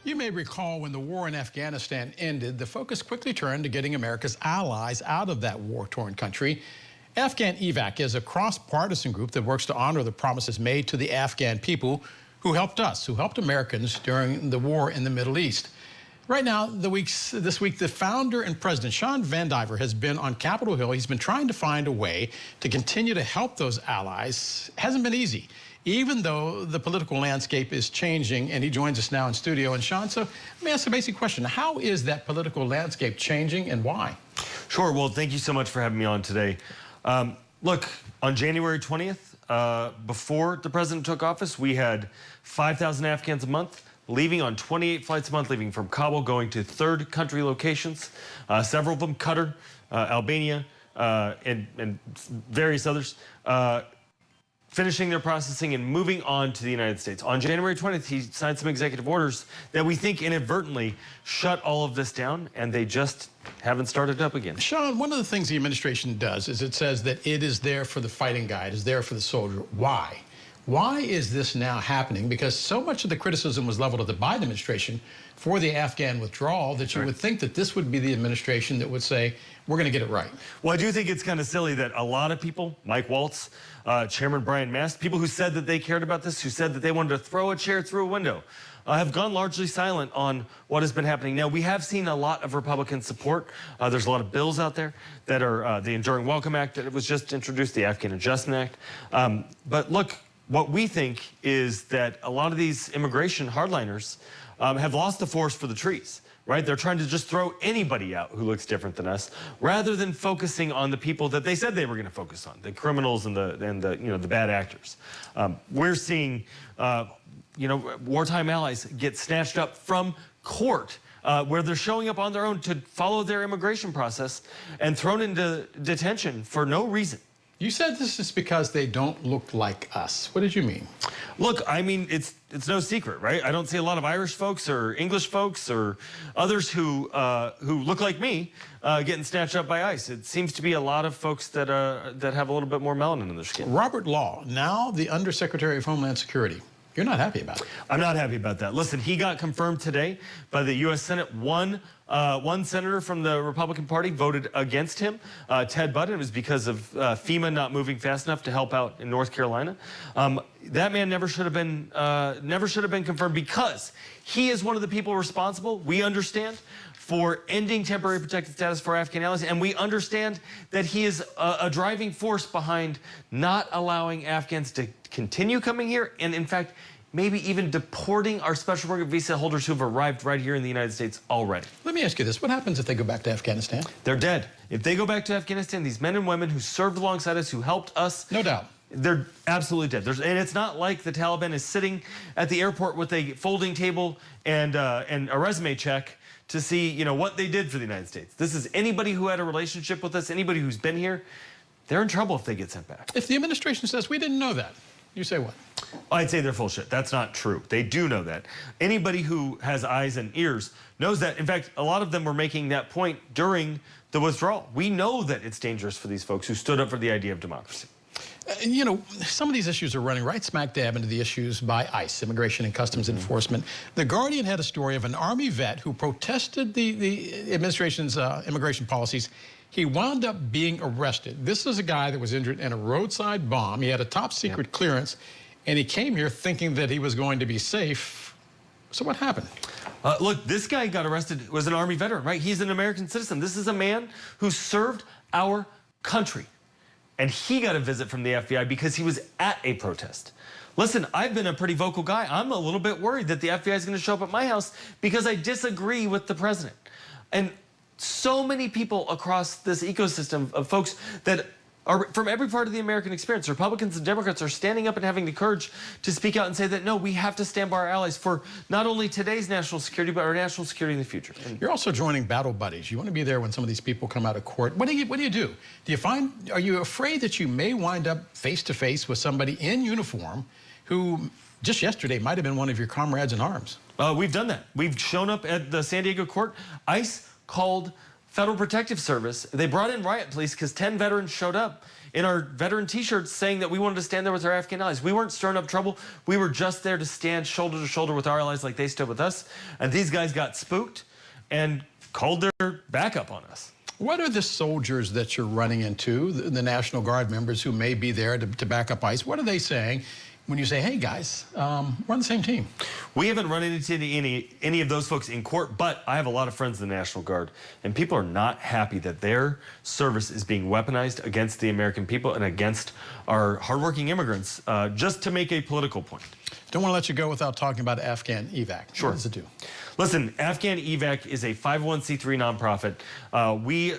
You may recall when the war in Afghanistan ended, the focus quickly turned to getting America's allies out of that war-torn country. AfghanEvac is a cross-partisan group that works to honor the promises made to the Afghan people who helped us, who helped Americans during the war in the Middle East. Right now, this week, the founder and president, Sean Van Diver, has been on Capitol Hill. He's been trying to find a way to continue to help those allies. It hasn't been easy, even though the political landscape is changing, and he joins us now in studio. And Sean, so let me ask a basic question. How is that political landscape changing and why? Sure. Well, thank you so much for having me on today. Look, on January 20th, before the president took office, we had 5,000 Afghans a month leaving on 28 flights a month, leaving from Kabul, going to third country locations, several of them Qatar, Albania, and various others, finishing their processing and moving on to the United States. On January 20th, he signed some executive orders that we think inadvertently shut all of this down, and they just haven't started up again. Sean, one of the things the administration does is it says that it is there for the fighting guy, it is there for the soldier. Why? Why is this now happening? Because so much of the criticism was leveled at the Biden administration for the Afghan withdrawal that you would think that this would be the administration that would say, we're going to get it right. Well, I do think it's kind of silly that a lot of people, Mike Waltz, Chairman Brian Mast, people who said that they cared about this, who said that they wanted to throw a chair through a window, have gone largely silent on what has been happening. Now, we have seen a lot of Republican support. There's a lot of bills out there that are the Enduring Welcome Act that was just introduced, the Afghan Adjustment Act. But look, what we think is that a lot of these immigration hardliners have lost the forest for the trees, right? They're trying to just throw anybody out who looks different than us, rather than focusing on the people that they said they were going to focus on, the criminals and the bad actors. We're seeing wartime allies get snatched up from court, where they're showing up on their own to follow their immigration process and thrown into detention for no reason. You said this is because they don't look like us. What did you mean? Look, I mean, it's no secret, right? I don't see a lot of Irish folks or English folks or others who look like me getting snatched up by ICE. It seems to be a lot of folks that have a little bit more melanin in their skin. Robert Law, now the Undersecretary of Homeland Security. You're not happy about it. I'm not happy about that. Listen, he got confirmed today by the U.S. Senate. One senator from the Republican Party voted against him, Ted Budd. It was because of FEMA not moving fast enough to help out in North Carolina. That man never should have been confirmed, because he is one of the people responsible, we understand, for ending temporary protected status for Afghan allies, and we understand that he is a driving force behind not allowing Afghans to continue coming here, and in fact, maybe even deporting our special worker visa holders who have arrived right here in the United States already. Let me ask you this. What happens if they go back to Afghanistan? They're dead. If they go back to Afghanistan, these men and women who served alongside us, who helped us, no doubt, they're absolutely dead. And it's not like the Taliban is sitting at the airport with a folding table and a resume check to see, what they did for the United States. This is anybody who had a relationship with us, anybody who's been here. They're in trouble if they get sent back. If the administration says, we didn't know that, you say what? I'd say they're full shit. That's not true. They do know that. Anybody who has eyes and ears knows that. In fact, a lot of them were making that point during the withdrawal. We know that it's dangerous for these folks who stood up for the idea of democracy. Some of these issues are running right smack dab into the issues by ICE, Immigration and Customs Enforcement. The Guardian had a story of an Army vet who protested the administration's immigration policies. He wound up being arrested. This is a guy that was injured in a roadside bomb. He had a top secret clearance, and he came here thinking that he was going to be safe. So what happened? Look, this guy got arrested, was an Army veteran, right? He's an American citizen. This is a man who served our country. And he got a visit from the FBI because he was at a protest. Listen, I've been a pretty vocal guy. I'm a little bit worried that the FBI is going to show up at my house because I disagree with the president. And so many people across this ecosystem of folks that are from every part of the American experience, Republicans and Democrats, are standing up and having the courage to speak out and say that, no, we have to stand by our allies for not only today's national security, but our national security in the future. You're also joining battle buddies. You want to be there when some of these people come out of court. What do you do? Are you afraid that you may wind up face to face with somebody in uniform who just yesterday might have been one of your comrades in arms? We've done that. We've shown up at the San Diego court. ICE called Federal Protective Service. They brought in riot police because 10 veterans showed up in our veteran t-shirts saying that we wanted to stand there with our Afghan allies. We weren't stirring up trouble. We were just there to stand shoulder to shoulder with our allies like they stood with us. And these guys got spooked and called their backup on us. What are the soldiers that you're running into, the National Guard members who may be there to back up ICE? What are they saying when you say, hey, guys, we're on the same team? We haven't run into any of those folks in court, but I have a lot of friends in the National Guard, and people are not happy that their service is being weaponized against the American people and against our hardworking immigrants just to make a political point. Don't want to let you go without talking about AfghanEvac. Sure. What does it do? Listen, AfghanEvac is a 501c3 nonprofit. We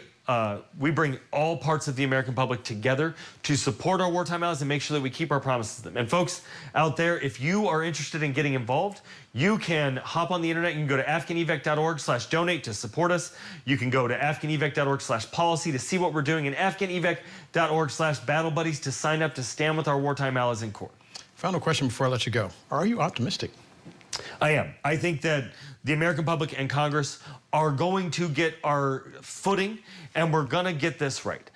bring all parts of the American public together to support our wartime allies and make sure that we keep our promises to them. And folks out there, if you are interested in getting involved, you can hop on the internet. You can go to AfghanEvac.org/donate to support us. You can go to AfghanEvac.org/policy to see what we're doing, and AfghanEvac.org/battlebuddies to sign up to stand with our wartime allies in court. Final question before I let you go. Are you optimistic? I am. I think that the American public and Congress are going to get our footing, and we're going to get this right.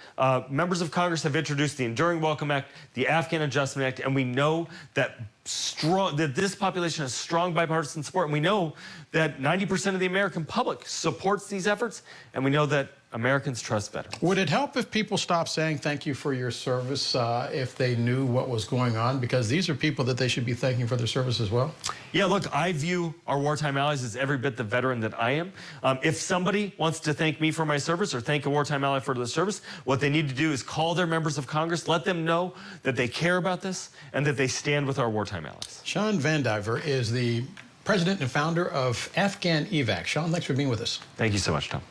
Members of Congress have introduced the Enduring Welcome Act, the Afghan Adjustment Act, and we know that this population has strong bipartisan support, and we know that 90% of the American public supports these efforts, and we know that Americans trust veterans. Would it help if people stopped saying thank you for your service if they knew what was going on? Because these are people that they should be thanking for their service as well. Yeah, look, I view our wartime allies as every bit the veteran that I am. If somebody wants to thank me for my service or thank a wartime ally for the service, what they need to do is call their members of Congress, let them know that they care about this and that they stand with our wartime allies. Sean Vandiver is the president and founder of AfghanEvac. Sean, thanks for being with us. Thank you so much, Tom.